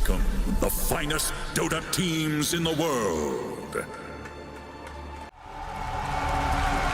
Welcome, the finest Dota teams in the world.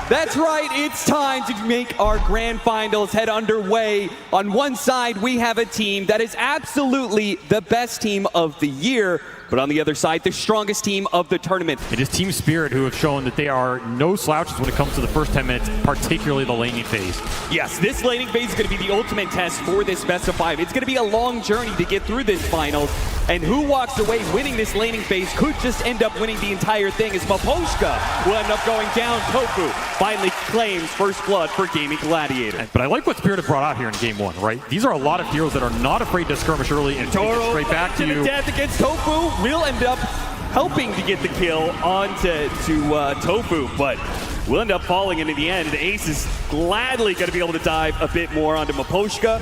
That's right, it's time to make our grand finals head underway. On one side, we have a team that is absolutely the best team of the year, but on the other side, the strongest team of the tournament. It is Team Spirit who have shown that they are no slouches when it comes to the first 10 minutes, particularly the laning phase. Yes, this laning phase is going to be the ultimate test for this best of 5. It's going to be a long journey to get through this finals, and who walks away winning this laning phase could just end up winning the entire thing, as Maposhka will end up going down. Tofu finally claims first blood for Gaimin Gladiators. But I like what Spirit have brought out here in game 1, right? These are a lot of heroes that are not afraid to skirmish early and take it straight back to you. Death against Tofu will end up helping to get the kill onto Tofu, but will end up falling into the end. Ace is gladly going to be able to dive a bit more onto Maposhka.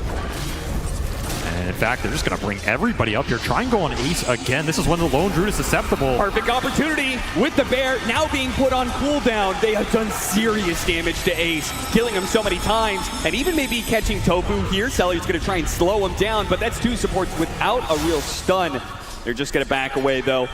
And in fact, they're just going to bring everybody up here. Try and go on Ace again. This is when the Lone Druid is susceptible. Perfect opportunity with the bear now being put on cooldown. They have done serious damage to Ace, killing him so many times, and even maybe catching Tofu here. Seller's going to try and slow him down, but that's two supports without a real stun. They're just going to back away, though.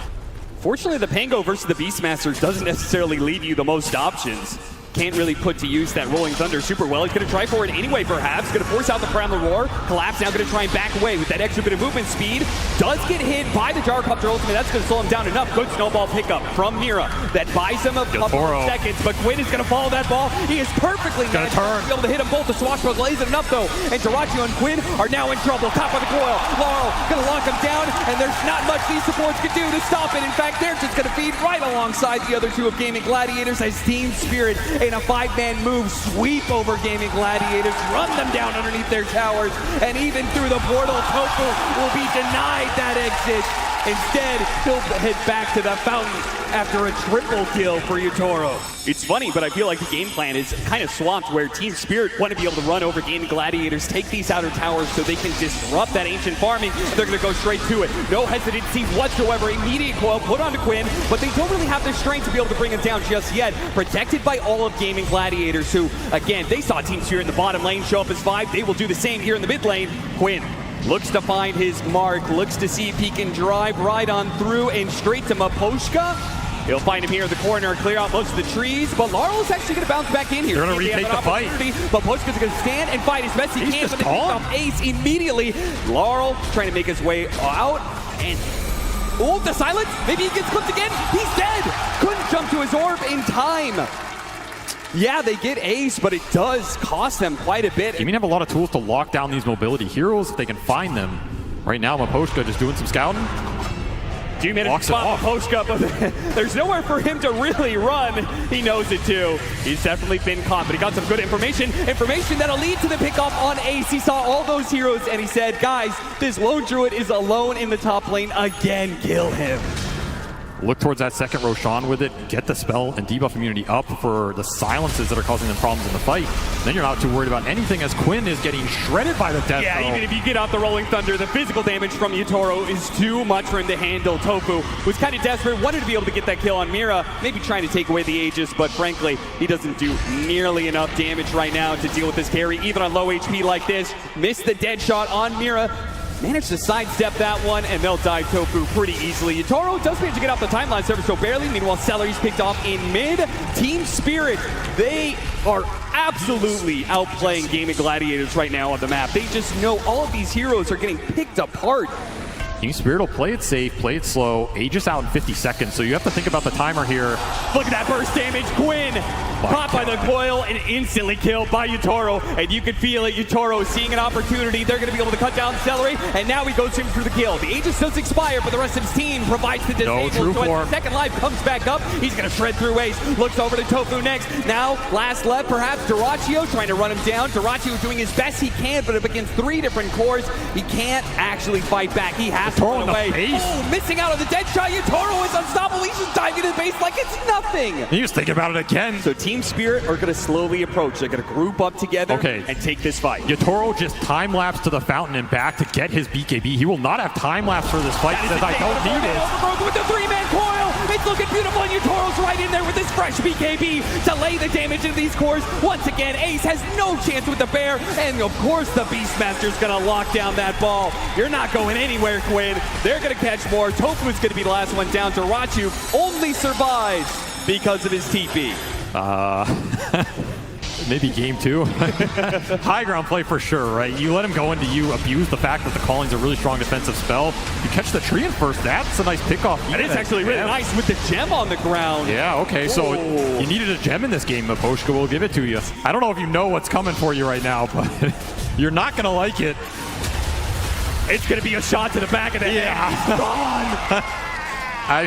Fortunately, the Pango versus the Beastmasters doesn't necessarily leave you the most options. Can't really put to use that Rolling Thunder super well. He's going to try for it anyway, perhaps. Going to force out the Primal Roar. Collapse now going to try and back away with that extra bit of movement speed. Does get hit by the Gyrocopter ultimate. That's going to slow him down enough. Good snowball pickup from Mira. That buys him a couple of seconds, but Quinn is going to follow that ball. He is perfectly matched to be able to hit them both. The Swashbuckle isn't enough, though. And Jirachi and Quinn are now in trouble. Top of the coil. Laurel going to lock him down, and there's not much these supports can do to stop it. In fact, they're just going to feed right alongside the other two of Gaimin Gladiators as Team Spirit in a 5-man move sweep over Gaimin Gladiators, run them down underneath their towers, and even through the portal, Tofu will be denied that exit. Instead, he'll head back to the fountain after a triple kill for Yutoro. It's funny, but I feel like the game plan is kind of swamped where Team Spirit want to be able to run over Gaimin Gladiators, take these outer towers so they can disrupt that ancient farming. They're going to go straight to it. No hesitancy whatsoever. Immediate coil put onto Quinn, but they don't really have the strength to be able to bring him down just yet. Protected by all of Gaimin Gladiators, who, again, they saw Team Spirit in the bottom lane show up as 5. They will do the same here in the mid lane. Quinn looks to find his mark, looks to see if he can drive right on through and straight to Maposhka. He'll find him here in the corner, clear out most of the trees, but Laurel is actually going to bounce back in here. They're going to retake the fight. Maposhka's going to stand and fight as best he can, but they pick off Ace immediately. Laurel trying to make his way out, and oh, the silence! Maybe he gets clipped again. He's dead! Couldn't jump to his orb in time. Yeah, they get Ace, but it does cost them quite a bit. Gaimin have a lot of tools to lock down these mobility heroes if they can find them. Right now, Maposhka just doing some scouting. G managed to spot Maposhka, but there's nowhere for him to really run. He knows it too. He's definitely been caught, but he got some good information that'll lead to the pickoff on Ace. He saw all those heroes and he said, guys, this Lone Druid is alone in the top lane again. Kill him. Look towards that second Roshan with it, get the spell and debuff immunity up for the silences that are causing them problems in the fight. Then you're not too worried about anything as Quinn is getting shredded by the death. Yeah, even if you get out the Rolling Thunder, the physical damage from Yutoro is too much for him to handle. Tofu was kind of desperate, wanted to be able to get that kill on Mira, maybe trying to take away the Aegis, but frankly, he doesn't do nearly enough damage right now to deal with this carry, even on low HP like this. Missed the dead shot on Mira. Managed to sidestep that one, and they'll dive Tofu pretty easily. Yutoro does manage to get off the timeline server so barely. Meanwhile, Celery's picked off in mid. Team Spirit, they are absolutely outplaying Gaimin Gladiators right now on the map. They just know all of these heroes are getting picked apart. Team Spirit will play it safe, play it slow. Aegis out in 50 seconds, so you have to think about the timer here. Look at that burst damage. Quinn caught by the coil and instantly killed by Yutoro. And you can feel it. Yutoro seeing an opportunity. They're going to be able to cut down Celery. And now he goes in for the kill. The Aegis does expire, but the rest of his team provides the disable. So as the second life comes back up, he's going to shred through Ace. Looks over to Tofu next. Now, last left, perhaps Jirachi trying to run him down. Jirachi doing his best he can, but up against 3 different cores, he can't actually fight back. He has to run away. Oh, missing out on the dead shot. Yutoro is unstoppable. He's just diving to the base like it's nothing. He was thinking about it again. So Team Spirit are going to slowly approach. They're going to group up together and take this fight. Yutoro just time-lapse to the fountain and back to get his BKB. He will not have time-lapse for this fight because I don't need it. Overgrowth with the 3-man coil. It's looking beautiful, and Yutoro's right in there with his fresh BKB to lay the damage into these cores. Once again, Ace has no chance with the bear, and of course the Beastmaster's gonna lock down that ball. You're not going anywhere, Quinn. They're gonna catch more. Tofu's gonna be the last one down. Darachu only survives because of his TP. Maybe game 2. High ground play for sure, right? You let him go into you, abuse the fact that the calling's a really strong defensive spell. You catch the tree in first. That's a nice pickoff. That is actually really nice with the gem on the ground. Yeah, okay, so you needed a gem in this game, Maposhka will give it to you. I don't know if you know what's coming for you right now, but you're not going to like it. It's going to be a shot to the back of the head.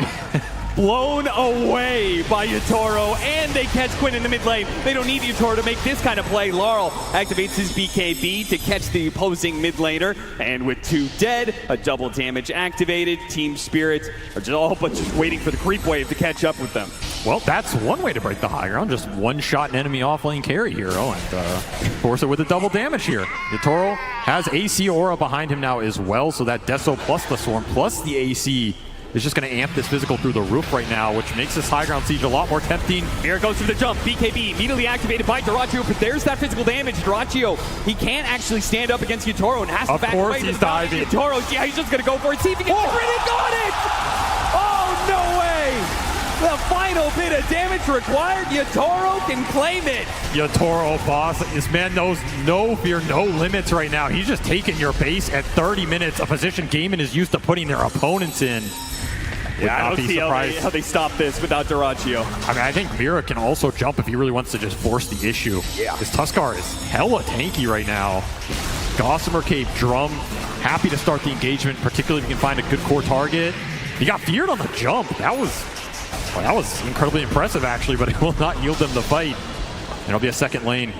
He's gone. Blown away by Yutoro, and they catch Quinn in the mid lane. They don't need Yutoro to make this kind of play. Laurel activates his BKB to catch the opposing mid laner, and with 2 dead, a double damage activated. Team Spirits are just waiting for the creep wave to catch up with them. Well, that's one way to break the high ground. Just one-shot an enemy off-lane carry hero and force it with a double damage here. Yutoro has AC aura behind him now as well, so that Deso plus the Swarm plus the AC is just going to amp this physical through the roof right now, which makes this high ground siege a lot more tempting. Here it goes for the jump. BKB immediately activated by Darachu, but there's that physical damage. Darachu, he can't actually stand up against Yutoro and has to back away. Of course he's diving. Yutoro, yeah, he's just going to go for it. See if he can get it. Got it! Oh, no way! The final bit of damage required. Yutoro can claim it. Yutoro, boss. This man knows no fear, no limits right now. He's just taking your base at 30 minutes, a position Gaimin is used to putting their opponents in. Yeah, I don't see how they stop this without Darachu. I mean, I think Mira can also jump if he really wants to just force the issue. Yeah. This Tuskar is hella tanky right now. Gossamer Cape, Drum, happy to start the engagement, particularly if you can find a good core target. He got feared on the jump. That was incredibly impressive, actually, but it will not yield them the fight. And it'll be a second lane.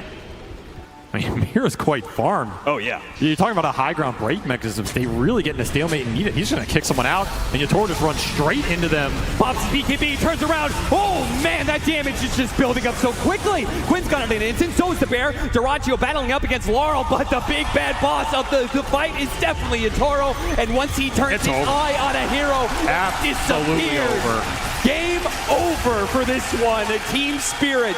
I mean, Mira's quite farmed. Oh, yeah. You're talking about a high ground break mechanism. They really get in a stalemate and need it. He's going to kick someone out, and Yutoro just runs straight into them. Pops BKB, turns around. Oh, man, that damage is just building up so quickly. Quinn's got it in an instant. So is the bear. Darachu battling up against Laurel, but the big bad boss of the fight is definitely Yutoro. And once he turns his eye on a hero, absolutely over. Game over for this one. The Team Spirit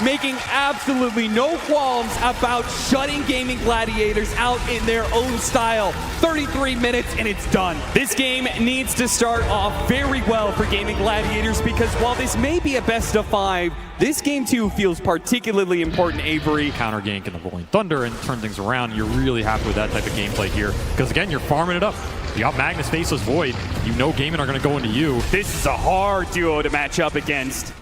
making absolutely no qualms about shutting Gaming Gladiators out in their own style. 33 minutes and it's done. This game needs to start off very well for Gaming Gladiators, because while this may be a best of 5, this game too feels particularly important, Avery. Counter gank in the Rolling Thunder and turn things around. You're really happy with that type of gameplay here, because again, you're farming it up. You got Magnus Faceless Void. You know Gaimin are going to go into you. This is a hard duo to match up against.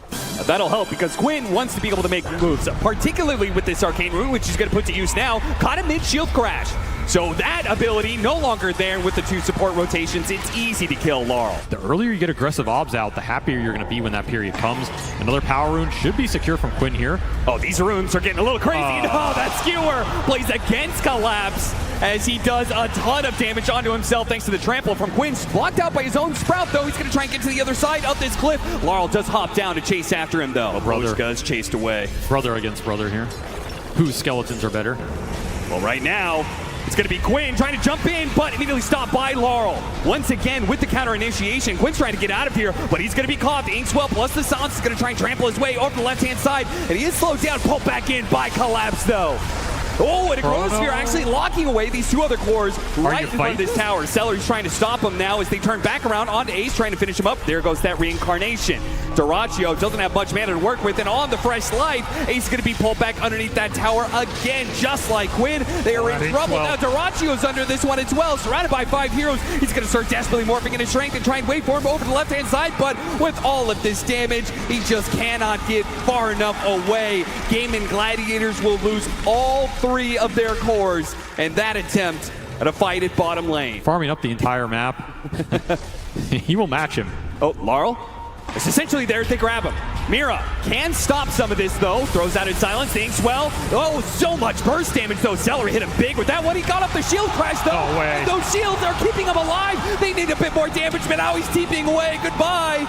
That'll help, because Quinn wants to be able to make moves, particularly with this Arcane Rune, which he's going to put to use now. Caught him mid-shield crash. So that ability no longer there with the 2 support rotations. It's easy to kill Laurel. The earlier you get aggressive obs out, the happier you're going to be when that period comes. Another power rune should be secure from Quinn here. Oh, these runes are getting a little crazy. Oh, that skewer plays against Collapse as he does a ton of damage onto himself thanks to the trample from Quinn. Blocked out by his own Sprout, though. He's going to try and get to the other side of this cliff. Laurel does hop down to chase after him, though. Broshka's chased away. Brother against brother here. Whose skeletons are better? Well, right now, it's going to be Quinn trying to jump in, but immediately stopped by Laurel. Once again, with the counter initiation, Quinn's trying to get out of here, but he's going to be caught. The Inkswell plus the Silence is going to try and trample his way over the left-hand side, and he is slowed down, pulled back in by Collapse, though. Oh, and a Chronosphere actually locking away these 2 other cores right in front of this tower. Seller's trying to stop him now as they turn back around onto Ace, trying to finish him up. There goes that reincarnation. Darachu doesn't have much mana to work with, and on the fresh life, Ace is going to be pulled back underneath that tower again, just like Quinn. They are in trouble. Now Darachu is under this one as well, surrounded by 5 heroes. He's going to start desperately morphing into strength and try and wait for him over the left-hand side, but with all of this damage, he just cannot get far enough away. Gaimin Gladiators will lose all 3 of their cores, and that attempt at a fight at bottom lane. Farming up the entire map. He will match him. Oh, Laurel? It's essentially there to grab him. Mira can stop some of this, though. Throws out in silence. The Inkswell. Oh, so much burst damage, though. Celery hit him big with that one. He got off the shield crash, though. No way. And those shields are keeping him alive. They need a bit more damage, but now he's TPing away. Goodbye.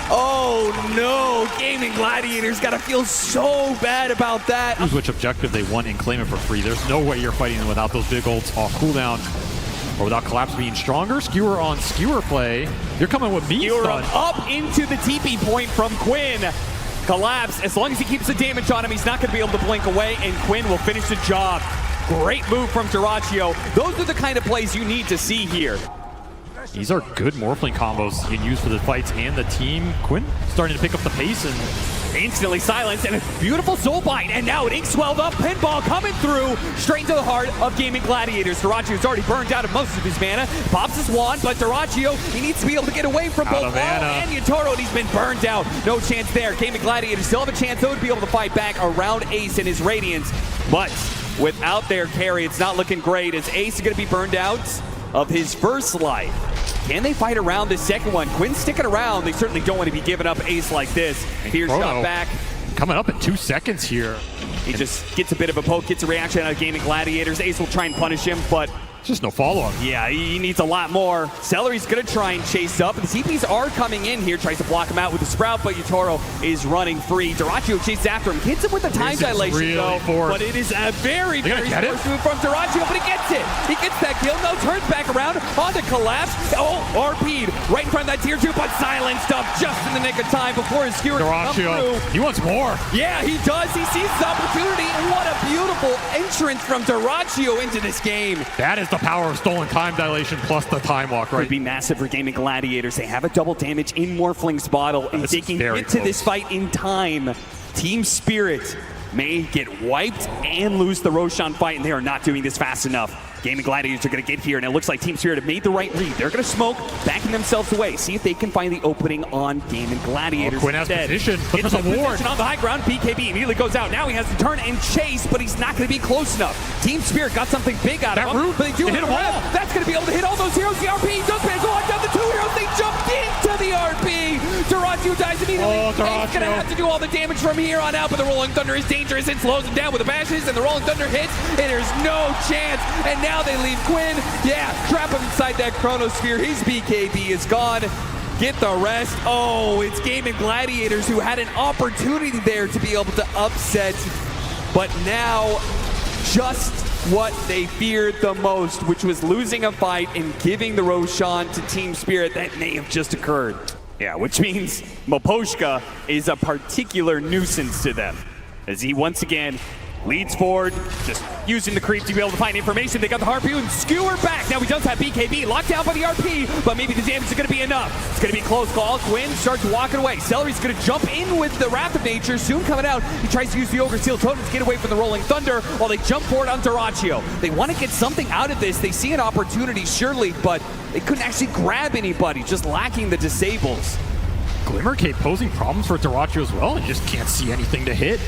Oh, no. Gaming Gladiators got to feel so bad about that. Choose which objective they want and claim it for free. There's no way you're fighting them without those big ults off cooldown. Or without Collapse being stronger, Skewer on Skewer play. You're coming with me, Skewer son. up into the TP point from Quinn. Collapse, as long as he keeps the damage on him, he's not going to be able to blink away, and Quinn will finish the job. Great move from Dyrachyo. Those are the kind of plays you need to see here. These are good Morphling combos you can use for the fights and the team. Quinn starting to pick up the pace and instantly silenced, and a beautiful soul bite, and now an ink swelled up pinball coming through straight into the heart of Gaimin Gladiators. Dyrachyo's already burned out of most of his mana, pops his wand, but Dyrachyo, he needs to be able to get away from both Laurel and Yatoro, and he's been burned out. No chance there. Gaimin Gladiators still have a chance, though, to be able to fight back around Ace and his Radiance, but without their carry, it's not looking great, as Ace is going to be burned out of his first life. Can they fight around this second one? Quinn's sticking around. They certainly don't want to be giving up Ace like this. Here's shot back. Coming up in 2 seconds here. He just gets a bit of a poke, gets a reaction out of Gaimin Gladiators. Ace will try and punish him, but just no follow-up. Yeah, he needs a lot more. Celery's going to try and chase up. The TPs are coming in here, tries to block him out with the Sprout, but Yatoro is running free. Dyrachyo chases after him, hits him with the time dilation, really though. forced. But it is a very forced move from Dyrachyo, but he gets it. He gets that kill, no, turns back around, on the Collapse. Oh, RP'd right in front of that tier 2, but silenced up just in the nick of time before his skewer can come through. He wants more. Yeah, he does. He sees the opportunity. What a beautiful entrance from Dyrachyo into this game. That is the power of stolen time dilation plus the time walk, right? Would be massive for Gaimin Gladiators. They have a double damage in Morphling's bottle, and they can get to this fight in time. Team Spirit may get wiped and lose the Roshan fight, and they are not doing this fast enough. Gaimin Gladiators are going to get here, and it looks like Team Spirit have made the right read. They're going to smoke, backing themselves away. See if they can find the opening on Gaimin Gladiators. Quinn has position, but there's a ward. On the high ground, BKB immediately goes out. Now he has to turn and chase, but he's not going to be close enough. Team Spirit got something big out of him, but they do hit him all. That's going to be able to hit all those heroes. The RP does manage to lock down the 2 heroes. They jump into the RP. Dyrachyo dies immediately. He's going to have to do all the damage from here on out, but the Rolling Thunder is dangerous. It slows him down with the bashes, and the Rolling Thunder hits, and there's no chance. And now they leave Quinn. Yeah, trap him inside that Chronosphere. His BKB is gone. Get the rest. Oh, it's Gaimin Gladiators who had an opportunity there to be able to upset, but now just what they feared the most, which was losing a fight and giving the Roshan to Team Spirit. That may have just occurred. Yeah, which means Moposhka is a particular nuisance to them, as he once again leads forward, just using the creep to be able to find information. They got the Harpoon, Skewer back. Now he does have BKB, locked down by the RP, but maybe the damage is going to be enough. It's going to be a close call. Quinn starts walking away. Celery's going to jump in with the Wrath of Nature, soon coming out. He tries to use the Ogre Seal Totem to get away from the Rolling Thunder while they jump forward on Dyrachyo. They want to get something out of this. They see an opportunity, surely, but they couldn't actually grab anybody, just lacking the disables. Glimmercape posing problems for Dyrachyo as well. He just can't see anything to hit.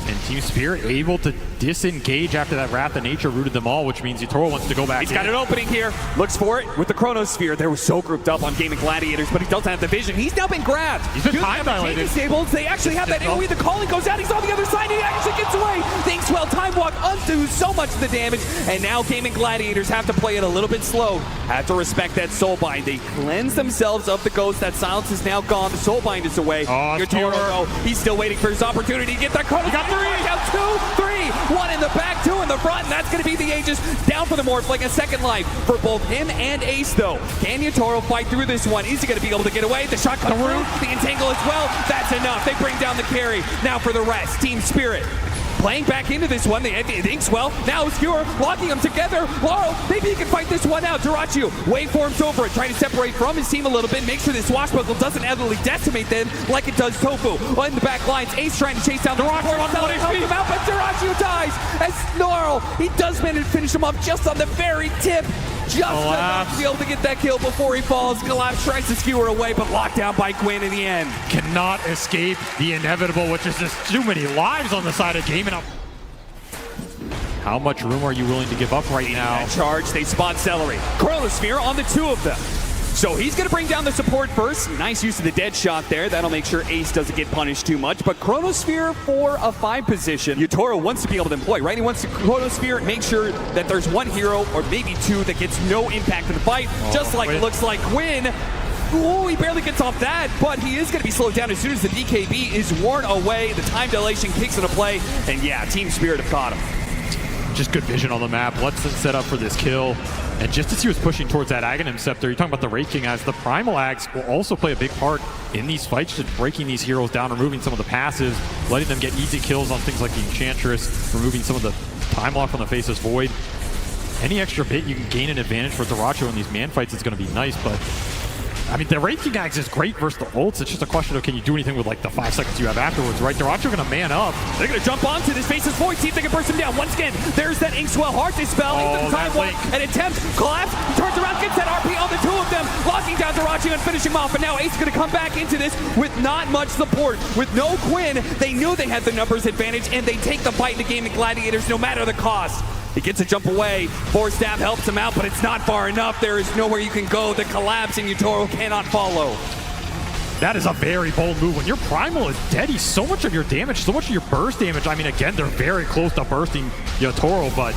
And Team Spirit able to disengage after that Wrath of Nature rooted them all, which means Yatoro wants to go back. He's got an opening here. Looks for it with the Chronosphere. They were so grouped up on Gaimin Gladiators, but he doesn't have the vision. He's now been grabbed. He's been time dilated. They actually have that AoE. The calling goes out. He's on the other side. He actually gets away. Thanks, well, time walk undo so much of the damage. And now Gaimin Gladiators have to play it a little bit slow. Have to respect that Soulbind. They cleanse themselves of the ghost. That silence is now gone. The Soulbind is away. Yatoro, he's still waiting for his opportunity to get that Chronosphere. He got 3. Out 2, 3, 1 in the back, 2 in the front, and that's going to be the Aegis down for the Morphling. A second life for both him and Ace, though. Can Yatoro fight through this one? Is he going to be able to get away? The shot comes through, the entangle as well. That's enough. They bring down the carry. Now for the rest, Team Spirit playing back into this one. The Inkswell, now Skewer, locking them together. Laurel, maybe he can fight this one out. Dyrachyo, waveforms over it, trying to separate from his team a little bit, make sure this Swashbuckle doesn't utterly decimate them like it does Tofu. In the back lines, Ace trying to chase down Dyrachyo, help him out, but Dyrachyo dies as Laurel, he does manage to finish him up just on the very tip. Just enough to be able to get that kill before he falls. Collapse tries to Skewer away, but locked down by Quinn in the end. Cannot escape the inevitable, which is just too many lives on the side of Gaimin. How much room are you willing to give up right now? That charge, they spot Celery. Chronosphere on the 2 of them. So he's going to bring down the support first. Nice use of the dead shot there. That'll make sure Ace doesn't get punished too much. But Chronosphere for a 5 position. Yatoro wants to be able to employ, right? He wants to Chronosphere, make sure that there's 1 hero or maybe 2 that gets no impact in the fight. Just like it looks like Quinn. Ooh, he barely gets off that, but he is going to be slowed down as soon as the BKB is worn away. The time dilation kicks into play. And yeah, Team Spirit have caught him. just good vision on the map. Lets them set up for this kill. And just as he was pushing towards that Aghanim Scepter, you're talking about the Wraith King as the Primal Ags will also play a big part in these fights, just breaking these heroes down, removing some of the passives, letting them get easy kills on things like the Enchantress, removing some of the time lock on the Faceless Void. Any extra bit you can gain an advantage for Dyrachyo in these man fights is going to be nice, but I mean, the Wraith King Ags is great versus the ults. It's just a question of can you do anything with like the 5 seconds you have afterwards, right? Dyrachyo going to man up. They're going to jump onto this Faceless Void, see if they can burst him down. Once again, there's that Inkswell Heart dispel into the time warp and attempts, collapse, turns around, gets that RP on the two of them, locking down Dyrachyo and finishing him off. And now Ace is going to come back into this with not much support. With no Quinn, they knew they had the numbers advantage and they take the fight in the Gaimin Gladiators no matter the cost. He gets a jump away. Force Stab helps him out, but it's not far enough. There is nowhere you can go. The collapse and Yotaro cannot follow. That is a very bold move. When your Primal is dead, he's so much of your damage, so much of your burst damage. I mean, again, they're very close to bursting Yotaro, but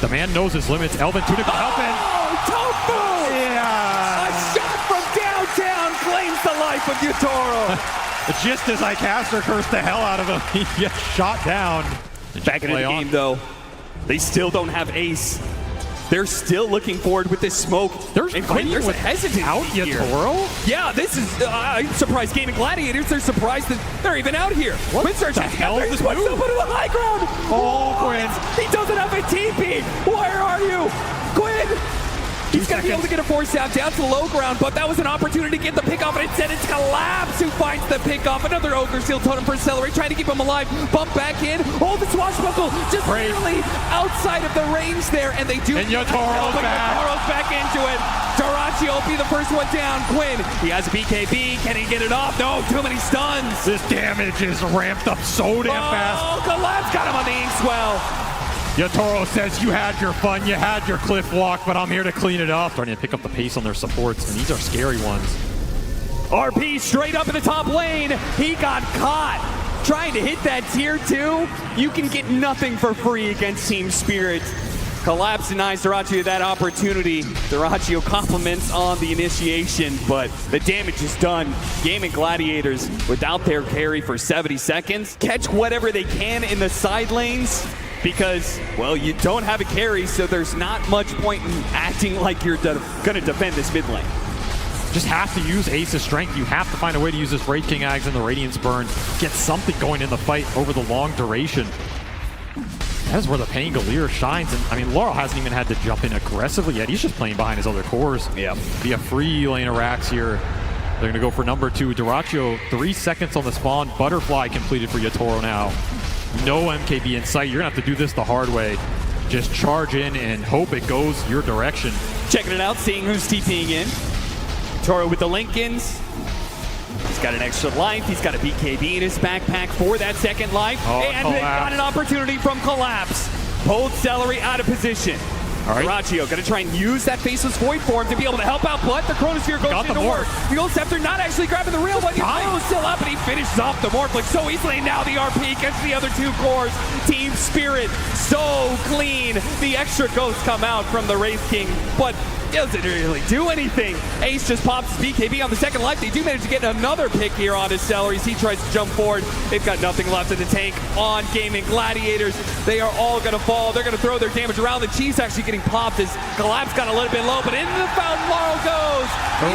the man knows his limits. Elvin Tunic will help him. Oh, Tofu! Yeah! A shot from downtown claims the life of Yotaro. Just as I caster cursed the hell out of him, he gets shot down. Back into the game, though. They still don't have Ace. They're still looking forward with this smoke. There's a hesitancy out here. Yotaro? Yeah, this is, I'm surprised Gaimin Gladiators, they're surprised that they're even out here. What the hell is this move? Up into the high ground. Oh, Quinn. He doesn't have a TP. Where are you? Quinn. He's going to be able to get a force out down to the low ground, but that was an opportunity to get the pick off, and instead it's Collapse who finds the pick off. Another Ogre Steel Totem for Accelerate, trying to keep him alive. Bump back in. Oh, the Swashbuckle just barely outside of the range there, and they do. And Yotoro's back into it. Dyrachyo will be the first one down. Quinn, he has a BKB. Can he get it off? No, too many stuns. This damage is ramped up so damn fast. Oh, Collapse got him on the Inkswell. Yotaro says, you had your fun, you had your cliff walk, but I'm here to clean it up. Starting to pick up the pace on their supports, and these are scary ones. RP straight up in the top lane. He got caught trying to hit that tier 2. You can get nothing for free against Team Spirit. Collapse denies Dyrachyo that opportunity. Dyrachyo compliments on the initiation, but the damage is done. Gaimin Gladiators without their carry for 70 seconds. Catch whatever they can in the side lanes, because, well, you don't have a carry, so there's not much point in acting like you're going to defend this mid lane. Just have to use Ace's strength. You have to find a way to use this Wraith King Ags and the Radiance Burn. Get something going in the fight over the long duration. That is where the Pangolier shines. And I mean, Laurel hasn't even had to jump in aggressively yet. He's just playing behind his other cores. Yeah. Be a free lane of racks here. They're going to go for number 2. Dyrachyo, 3 seconds on the spawn. Butterfly completed for Yotaro now. No MKB in sight. You're going to have to do this the hard way. Just charge in and hope it goes your direction. Checking it out, seeing who's TPing in. Toro with the Lincolns. He's got an extra life. He's got a BKB in his backpack for that second life. Oh, and they got an opportunity from Collapse. Both Celery out of position. All right. Dyrachyo going to try and use that Faceless Void for him to be able to help out, but the Chronosphere goes into work. The Gold Scepter not actually grabbing the real one. He's still up, and he finishes off the Morph like so easily. Now the RP gets the other 2 cores. Team Spirit so clean. The extra ghosts come out from the Wraith King, but doesn't really do anything. Ace just pops his BKB on the second life. They do manage to get another pick here on his Celeries. He tries to jump forward. They've got nothing left in the tank on Gaimin Gladiators. They are all going to fall. They're going to throw their damage around. The Chief's actually getting popped as Collapse got a little bit low, but into the fountain Laurel goes. A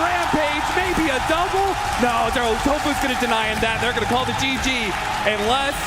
rampage, maybe a double. No, Tofu's going to deny him that. They're going to call the GG unless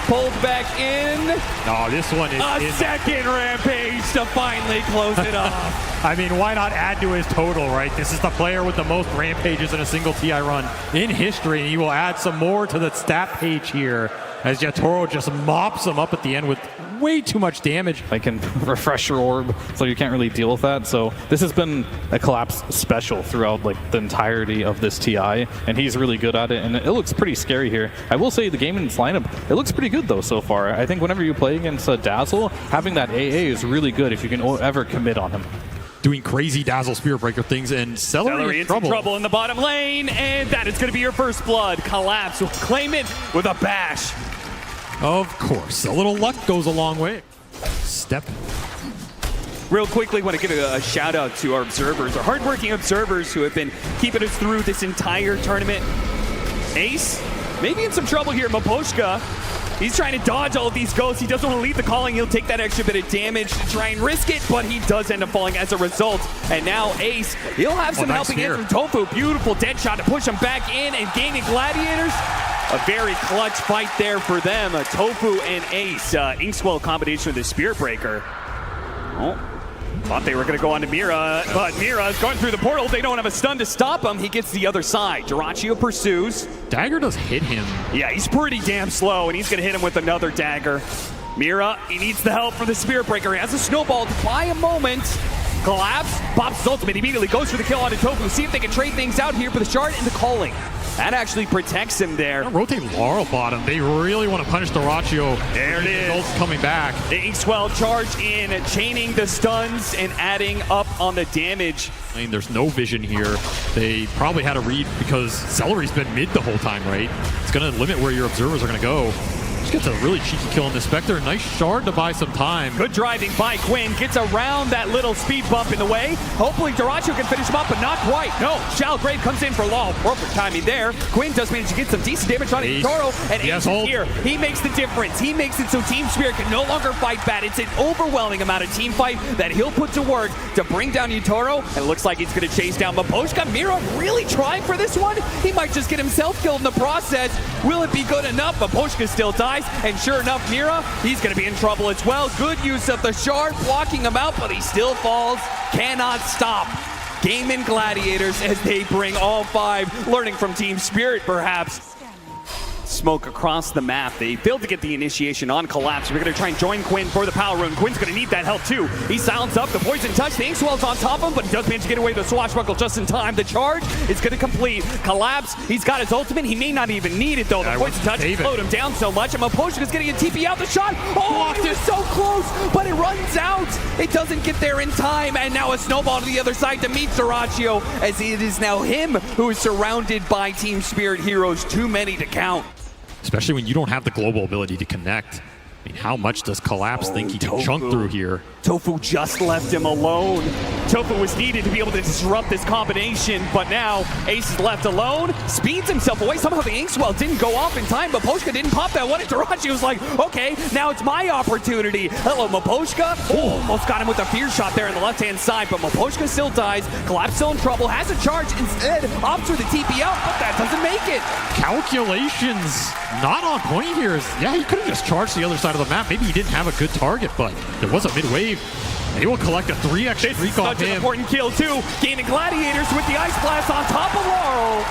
pulled back in. No, this one is a second rampage to finally close it off. I mean, why not add to his total, right? This is the player with the most rampages in a single TI run in history, and he will add some more to the stat page here as Yotaro just mops him up at the end with way too much damage. I can refresh your orb, so you can't really deal with that. So this has been a Collapse special throughout like the entirety of this TI, and he's really good at it, and it looks pretty scary here. I will say the Gaimin's lineup, it looks pretty good though so far. I think whenever you play against Dazzle, having that AA is really good if you can ever commit on him. Doing crazy Dazzle Spirit Breaker things, and Celery in trouble in the bottom lane, and that is going to be your first blood. Collapse will claim it with a bash. Of course, a little luck goes a long way. Step. Real quickly, want to give a shout out to our observers, our hardworking observers who have been keeping us through this entire tournament. Ace, maybe in some trouble here. Maposhka, he's trying to dodge all of these ghosts. He doesn't want to lead the calling. He'll take that extra bit of damage to try and risk it, but he does end up falling as a result. And now Ace, he'll have some helping hands from Tofu. Beautiful dead shot to push him back in, and Gaimin Gladiators, a very clutch fight there for them. Tofu and Ace, Inkswell combination with the Spirit Breaker. Oh, thought they were going to go on to Mira, but Mira is going through the portal. They don't have a stun to stop him. He gets the other side. Dyrachyo pursues. Dagger does hit him. Yeah, he's pretty damn slow, and he's going to hit him with another dagger. Mira, he needs the help from the Spirit Breaker. He has a snowball to buy a moment. Collapse, pops his ultimate, immediately goes for the kill onto Tofu. See if they can trade things out here for the shard and the calling. That actually protects him there. Rotate Laurel bottom. They really want to punish Dyrachyo. There it is. Ult's coming back. The Inkswell charge in, chaining the stuns and adding up on the damage. I mean, there's no vision here. They probably had a read because Celery's been mid the whole time, right? It's going to limit where your observers are going to go. Just gets a really cheeky kill on the Spectre. Nice shard to buy some time. Good driving by Quinn. Gets around that little speed bump in the way. Hopefully Dyrachyo can finish him up, but not quite. No, Shallow Grave comes in for Law. Perfect timing there. Quinn does manage to get some decent damage on Toro, and Ace is here. He makes the difference. He makes it so Team Spirit can no longer fight bad. It's an overwhelming amount of team fight that he'll put to work to bring down Yutoro, and it looks like he's going to chase down Maposhka. Mira really trying for this one. He might just get himself killed in the process. Will it be good enough? Maposhka still dies, and sure enough, Mira, he's going to be in trouble as well. Good use of the shard, blocking him out, but he still falls. Cannot stop. Gaimin Gladiators as they bring all five, learning from Team Spirit perhaps. Smoke across the map. They failed to get the initiation on Collapse. We're going to try and join Quinn for the power rune. Quinn's going to need that help too. He silenced up the poison touch. The Inkswell's on top of him, but he does manage to get away with the swashbuckle just in time. The charge is going to complete. Collapse, he's got his ultimate. He may not even need it though. The poison touch slowed him down so much. And Maposhka is getting a TP out the shot. Oh, it was so close, but it runs out. It doesn't get there in time. And now a snowball to the other side to meet Dyrachyo, as it is now him who is surrounded by Team Spirit heroes. Too many to count. Especially when you don't have the global ability to connect. I mean, how much does Collapse think he can chunk through here? Tofu just left him alone. Tofu was needed to be able to disrupt this combination, but now Ace is left alone, speeds himself away. Somehow the Inkswell didn't go off in time. Maposhka didn't pop that one, and Dyrachyo was like, okay, now it's my opportunity. Hello, Maposhka. Oh, almost got him with a fear shot there on the left-hand side, but Maposhka still dies. Collapse still in trouble, has a charge instead, opts for the TP out, but that doesn't make it. Calculations not on point here. Yeah, he could have just charged the other side of the map. Maybe he didn't have a good target, but there was a mid-wave. And he will collect a 3x streak off him. Such an important kill, too. Gaining Gladiators with the Ice Blast on top of Laurel.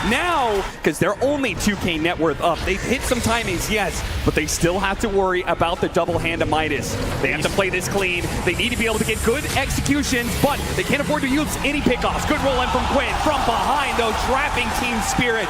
Now, because they're only 2K net worth up, they've hit some timings, yes, but they still have to worry about the double hand of Midas. They have to play this clean. They need to be able to get good executions, but they can't afford to use any pickoffs. Good roll in from Quinn. From behind, though, trapping Team Spirit.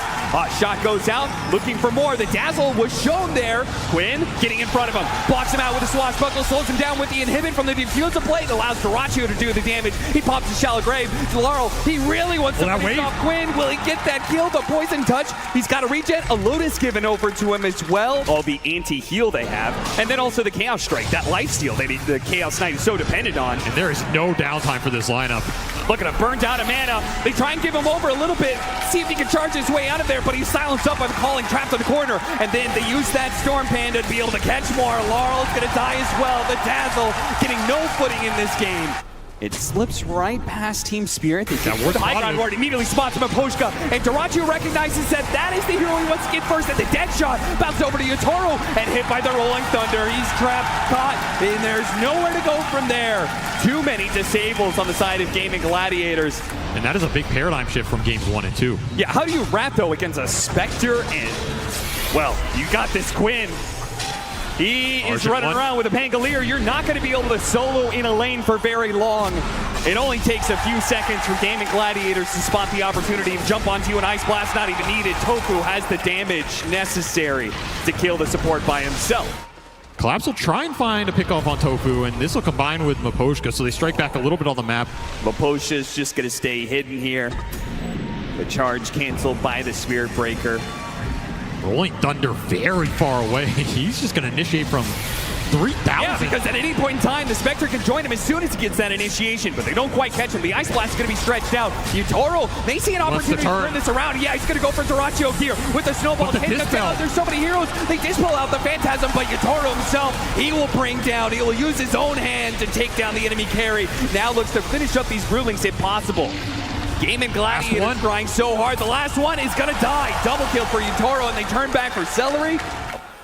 Shot goes out, looking for more. The Dazzle was shown there. Quinn getting in front of him. Blocks him out with a swashbuckle, slows him down with the inhibit from the diffuser plate, allows Dyrachyo to do the damage. He pops a Shallow Grave. Laurel, he really wants to finish off Quinn. Will he get that kill? The poison touch. He's got a regen. A Lotus given over to him as well. All the anti-heal they have. And then also the Chaos Strike. That lifesteal the Chaos Knight is so dependent on. And there is no downtime for this lineup. Look at him, burned out of mana. They try and give him over a little bit. See if he can charge his way out of there, but he's silenced up by the calling, trapped in the corner. And then they use that Storm Panda to be able to catch more. Laurel's going to die as well. The Dazzle getting no footing in this game. It slips right past Team Spirit. They get the high ground ward, immediately spots Maposhka, and Dyrachyo recognizes that is the hero he wants to get first, and the dead shot bounced over to Yutoro, and hit by the Rolling Thunder. He's trapped, caught, and there's nowhere to go from there. Too many disables on the side of Gaimin Gladiators. And that is a big paradigm shift from games 1 and 2. Yeah, how do you wrap, though, against a Spectre and, well, you got this Quinn. He is running around with a Pangolier. You're not going to be able to solo in a lane for very long. It only takes a few seconds for Gaimin Gladiators to spot the opportunity and jump onto you. An Ice Blast not even needed. Tofu has the damage necessary to kill the support by himself. Collapse will try and find a pickoff on Tofu, and this will combine with Maposhka, so they strike back a little bit on the map. Maposhka's just going to stay hidden here. The charge canceled by the Spirit Breaker. Rolling Thunder very far away. He's just going to initiate from 3,000. Yeah, because at any point in time, the Spectre can join him as soon as he gets that initiation, but they don't quite catch him. The Ice Blast is going to be stretched out. Yutoro may see an opportunity to turn this around. Yeah, he's going to go for Dyrachyo here with the snowball. There's so many heroes. They dispel out the Phantasm, but Yutoro himself, he will bring down. He will use his own hand to take down the enemy carry. Now looks to finish up these Brewlings if possible. Gaimin Gladiators trying so hard. The last one is going to die. Double kill for Yutoro, and they turn back for Celery.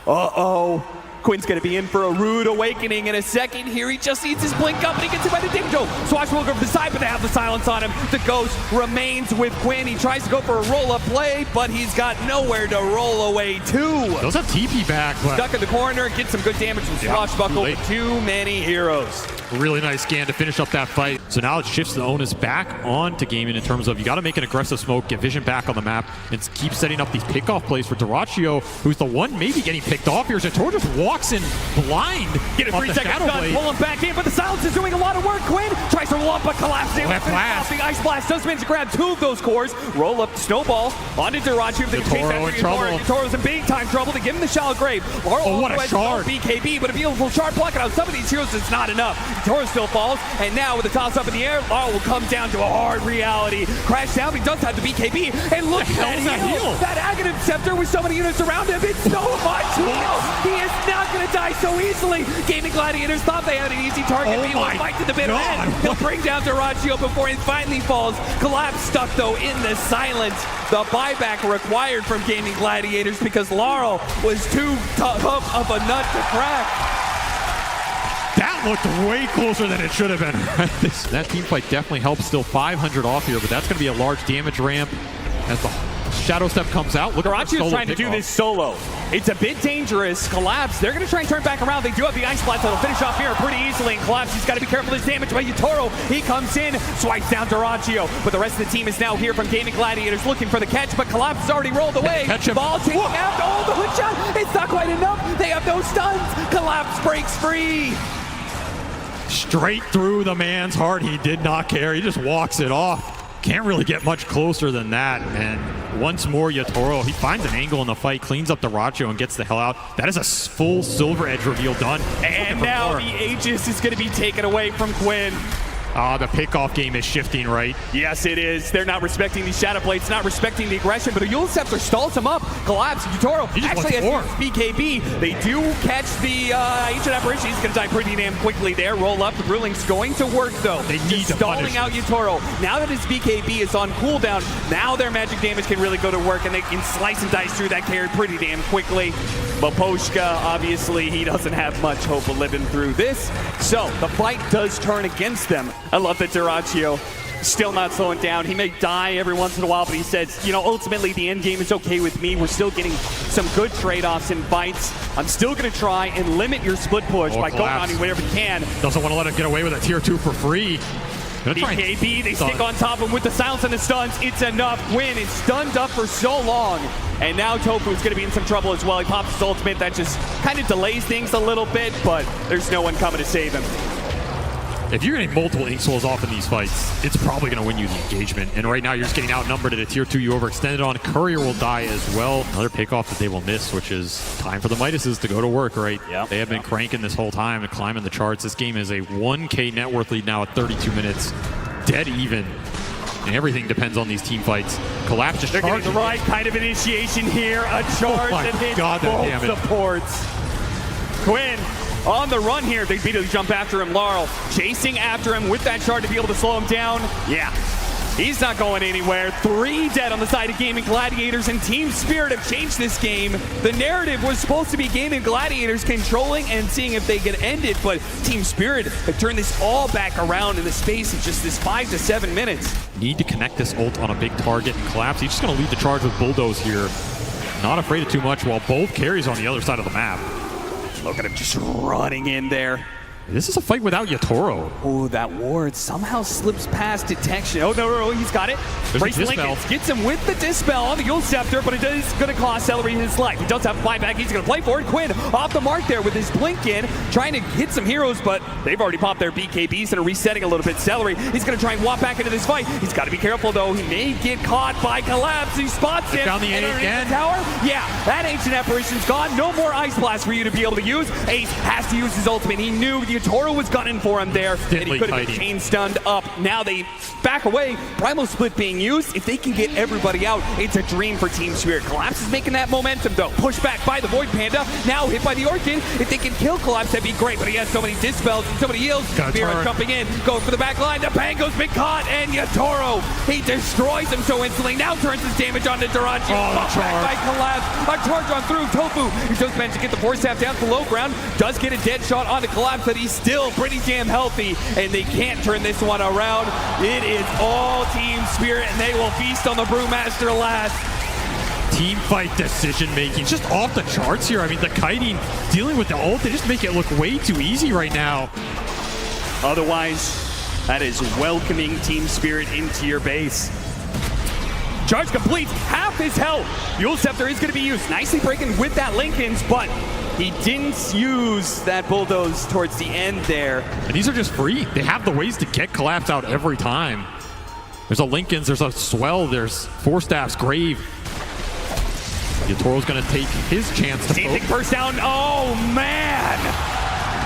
Uh-oh. Quinn's going to be in for a rude awakening in a second here. He just needs his blink up, and he gets hit by the Dingo. Swashbuckler go from the side, but they have the silence on him. The Ghost remains with Quinn. He tries to go for a roll-up play, but he's got nowhere to roll away to. Those have TP back, but stuck in the corner, gets some good damage from Swashbuckler with too many heroes. Really nice scan to finish up that fight. So now it shifts the onus back on to Gaimin in terms of you got to make an aggressive smoke, get vision back on the map, and keep setting up these pickoff plays for Dyrachyo, who's the one maybe getting picked off here. Tor just walks in blind. Get a 3-second stun, pull him back in, but the silence is doing a lot of work. Quinn tries to roll up, but collapses. The Ice Blast does manage to grab 2 of those cores, roll up the snowball onto Dyrachyo. Yutoro in trouble. Yutoro's in big time trouble. They give him the shallow grave. Oh, what a shard. BKB, but a beautiful shard blocking out some of these heroes is not enough. Toro still falls, and now with the toss up in the air, Laurel will come down to a hard reality. Crash down, but he does have the BKB, and look at that heal. That Aghanim Scepter with so many units around him, it's so much heal. He is not going to die so easily. Gaimin Gladiators thought they had an easy target, but he will fight to the bitter end. He'll bring down Dyrachyo before he finally falls. Collapse stuck, though, in the silence. The buyback required from Gaimin Gladiators because Laurel was too tough of a nut to crack. That looked way closer than it should have been. That team fight definitely helps. Still 500 off here, but that's going to be a large damage ramp as the Shadow Step comes out. Dyrachyo's trying to do this solo. It's a bit dangerous. Collapse, they're going to try and turn back around. They do have the Ice Blast that'll finish off here pretty easily. And Collapse, he's got to be careful of his damage by Yutoro. He comes in, swipes down Dyrachyo. But the rest of the team is now here from Gaimin Gladiators looking for the catch, but Collapse has already rolled away. Ball taking out. Oh, the hook shot. It's not quite enough. They have no stuns. Collapse breaks free. Straight through the man's heart. He did not care. He just walks it off. Can't really get much closer than that. And once more, Yutoro, he finds an angle in the fight, cleans up Dyrachyo, and gets the hell out. That is a full Silver Edge reveal done. And now the Aegis is going to be taken away from Quinn. The pickoff game is shifting, right? Yes, it is. They're not respecting these Shadow Blades, not respecting the aggression, but a Eul's Scepter stalls him up. Collapse. Yutoro actually has BKB. They do catch the Ancient Apparition. He's going to die pretty damn quickly there. Roll up. The Brewling's going to work, though. They need to stalling out Yutoro. Now that his BKB is on cooldown, now their magic damage can really go to work, and they can slice and dice through that carry pretty damn quickly. But Poshka, obviously, he doesn't have much hope of living through this. So the fight does turn against them. I love that Dyrachyo still not slowing down. He may die every once in a while, but he says, you know, ultimately the end game is okay with me. We're still getting some good trade-offs in fights. I'm still going to try and limit your split push by going on you whenever you can. Doesn't want to let him get away with a tier 2 for free. BKB, they stick on top of him with the silence and the stuns. It's enough. Quinn is stunned up for so long. And now Tofu's going to be in some trouble as well. He pops his ultimate. That just kind of delays things a little bit, but there's no one coming to save him. If you're getting multiple Ink Souls off in these fights, it's probably going to win you the engagement. And right now, you're just getting outnumbered at a tier 2. You overextended on. Courier will die as well. Another pickoff that they will miss, which is time for the Midases to go to work, right? Yep. They have been cranking this whole time and climbing the charts. This game is a 1K net worth lead now at 32 minutes. Dead even. And everything depends on these team fights. Collapse just charging. They're getting the right kind of initiation here. A charge that hits both supports. Quinn on the run here. They immediately jump after him. Laurel chasing after him with that shard to be able to slow him down. Yeah, he's not going anywhere. 3 dead on the side of Gaimin Gladiators, and Team Spirit have changed this game. The narrative was supposed to be Gaimin Gladiators controlling and seeing if they could end it, but Team Spirit have turned this all back around in the space of just this 5 to 7 minutes. Need to connect this ult on a big target and Collapse. He's just going to lead the charge with Bulldoze here. Not afraid of too much while both carries on the other side of the map. Look at him just running in there. This is a fight without Yatoro. Oh, that ward somehow slips past detection. Oh, no, he's got it. Brace Lincoln gets him with the Dispel on the Yule Scepter, but it is going to cost Celery his life. He does have a buyback. He's going to play for it. Quinn off the mark there with his blink in, trying to hit some heroes, but they've already popped their BKBs and are resetting a little bit. Celery, he's going to try and walk back into this fight. He's got to be careful, though. He may get caught by Collapse. He spots him. Found the A again. The tower. Yeah, that Ancient Apparition's gone. No more Ice Blast for you to be able to use. Ace has to use his ultimate. He knew the Yatoro was gunning for him there, and he could have been chain stunned up. Now they back away. Primal Split being used. If they can get everybody out, it's a dream for Team Spirit. Collapse is making that momentum, though. Pushed back by the Void Panda. Now hit by the Orchid. If they can kill Collapse, that'd be great, but he has so many dispels and so many heals. Mira jumping in, going for the back line. The Pango's been caught, and Yatoro, he destroys him so instantly. Now turns his damage onto Durante. Back by Collapse. A charge on through. Tofu, he just managed to get the Force Staff down to the low ground. Does get a dead shot onto Collapse, but he's still pretty damn healthy, and they can't turn this one around. It is all Team Spirit, and they will feast on the Brewmaster last. Team fight decision making just off the charts here. I mean, the kiting dealing with the ult, they just make it look way too easy right now. Otherwise, that is welcoming Team Spirit into your base. Charge complete, half his health. Yule Scepter is going to be used. Nicely breaking with that Lincoln's, but he didn't use that Bulldoze towards the end there. And these are just free. They have the ways to get Collapse out every time. There's a Lincoln's, there's a Swell, there's Four Staff's Grave. Yatoro's going to take his chance to poke. First down. Oh, man.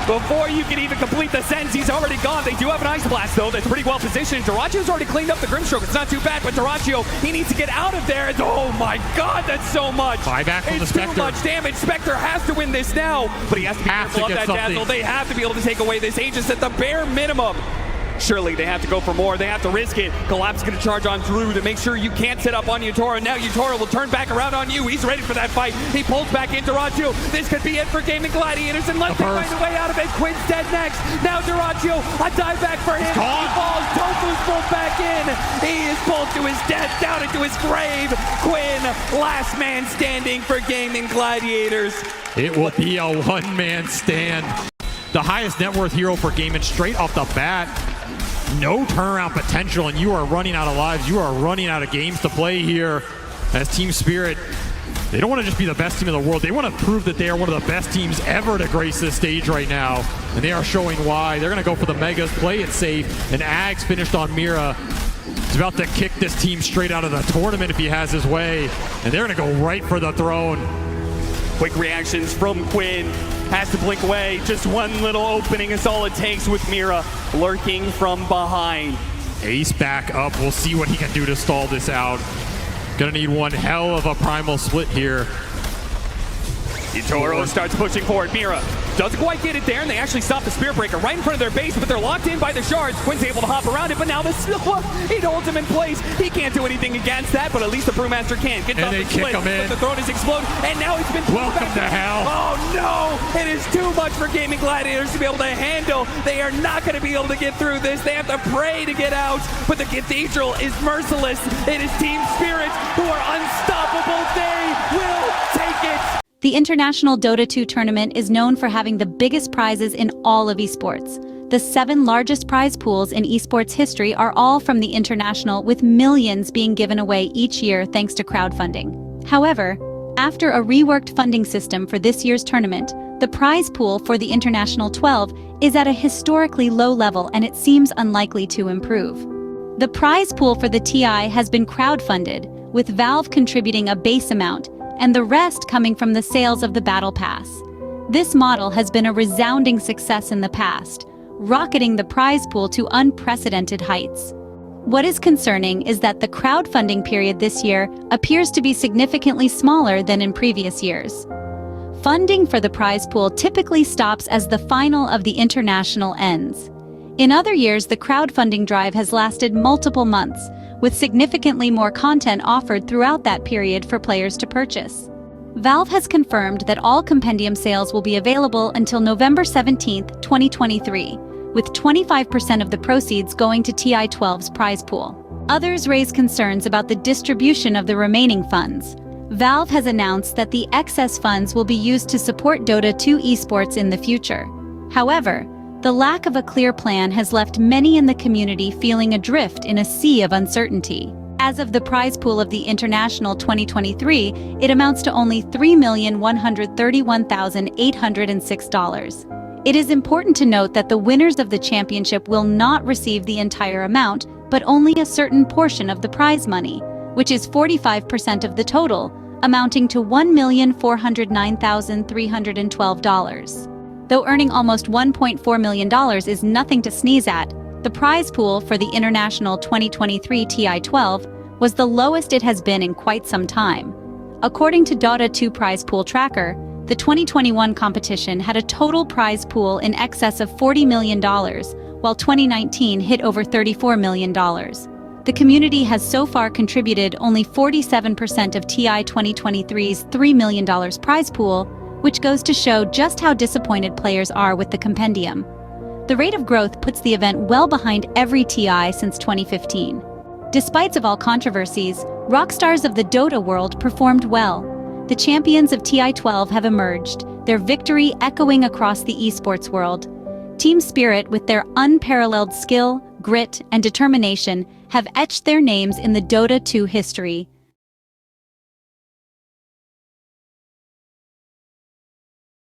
Before you can even complete the sentence, he's already gone. They do have an Ice Blast, though. That's pretty well positioned. Duracio's already cleaned up the Grimstroke. It's not too bad, but Duracio, he needs to get out of there. Oh, my God, that's so much. Buyback from the Spectre. It's too much damage. Spectre has to win this now, but he has to be careful of that Dazzle. They have to be able to take away this Aegis at the bare minimum. Surely they have to go for more. They have to risk it. Collapse is going to charge on through to make sure you can't set up on Yatoro. Now Yatoro will turn back around on you. He's ready for that fight. He pulls back into Duracio. This could be it for Gaimin Gladiators unless they find a way out of it. Quinn's dead next. Now Duracio, a dive back for him. He falls. Tofu's pulled back in. He is pulled to his death, down into his grave. Quinn, last man standing for Gaimin Gladiators. It will be a one-man stand. The highest net worth hero for Gaimin straight off the bat. No turnaround potential, and you are running out of lives. You are running out of games to play here as Team Spirit. They don't want to just be the best team in the world. They want to prove that they are one of the best teams ever to grace this stage right now, and they are showing why. They're going to go for the Megas, play it safe, and Ags finished on Mira. He's about to kick this team straight out of the tournament if he has his way, and they're going to go right for the throne. Quick reactions from Quinn. Has to blink away. Just one little opening is all it takes with Mira lurking from behind. Ace back up. We'll see what he can do to stall this out. Gonna need one hell of a primal split here. Yatoro starts pushing forward. Mira doesn't quite get it there, and they actually stop the Spirit Breaker right in front of their base, but they're locked in by the shards. Quinn's able to hop around it, but now the Silva, it holds him in place. He can't do anything against that, but at least the Brewmaster can. Gets and they kick him in. The throne is exploded, and now he's been welcome to hell. Oh no! It is too much for Gaimin Gladiators to be able to handle. They are not going to be able to get through this. They have to pray to get out, but the Cathedral is merciless. It is Team Spirit who are unstoppable. They will take it. The International Dota 2 tournament is known for having the biggest prizes in all of esports. The 7 largest prize pools in esports history are all from the International, with millions being given away each year thanks to crowdfunding. However, after a reworked funding system for this year's tournament, the prize pool for the International 12 is at a historically low level, and it seems unlikely to improve. The prize pool for the TI has been crowdfunded, with Valve contributing a base amount, and the rest coming from the sales of the Battle Pass. This model has been a resounding success in the past, rocketing the prize pool to unprecedented heights. What is concerning is that the crowdfunding period this year appears to be significantly smaller than in previous years. Funding for the prize pool typically stops as the final of the International ends. In other years, the crowdfunding drive has lasted multiple months, with significantly more content offered throughout that period for players to purchase. Valve has confirmed that all Compendium sales will be available until November 17, 2023, with 25% of the proceeds going to TI12's prize pool. Others raise concerns about the distribution of the remaining funds. Valve has announced that the excess funds will be used to support Dota 2 esports in the future. However, The lack of a clear plan has left many in the community feeling adrift in a sea of uncertainty. As of the prize pool of the International 2023, it amounts to only $3,131,806. It is important to note that the winners of the championship will not receive the entire amount, but only a certain portion of the prize money, which is 45% of the total, amounting to $1,409,312. Though earning almost $1.4 million is nothing to sneeze at, the prize pool for the International 2023 TI12 was the lowest it has been in quite some time. According to Dota 2 prize pool tracker, the 2021 competition had a total prize pool in excess of $40 million, while 2019 hit over $34 million. The community has so far contributed only 47% of TI 2023's $3 million prize pool, which goes to show just how disappointed players are with the Compendium. The rate of growth puts the event well behind every TI since 2015. Despite of all controversies, rockstars of the Dota world performed well. The champions of TI12 have emerged, their victory echoing across the esports world. Team Spirit, with their unparalleled skill, grit, and determination, have etched their names in the Dota 2 history.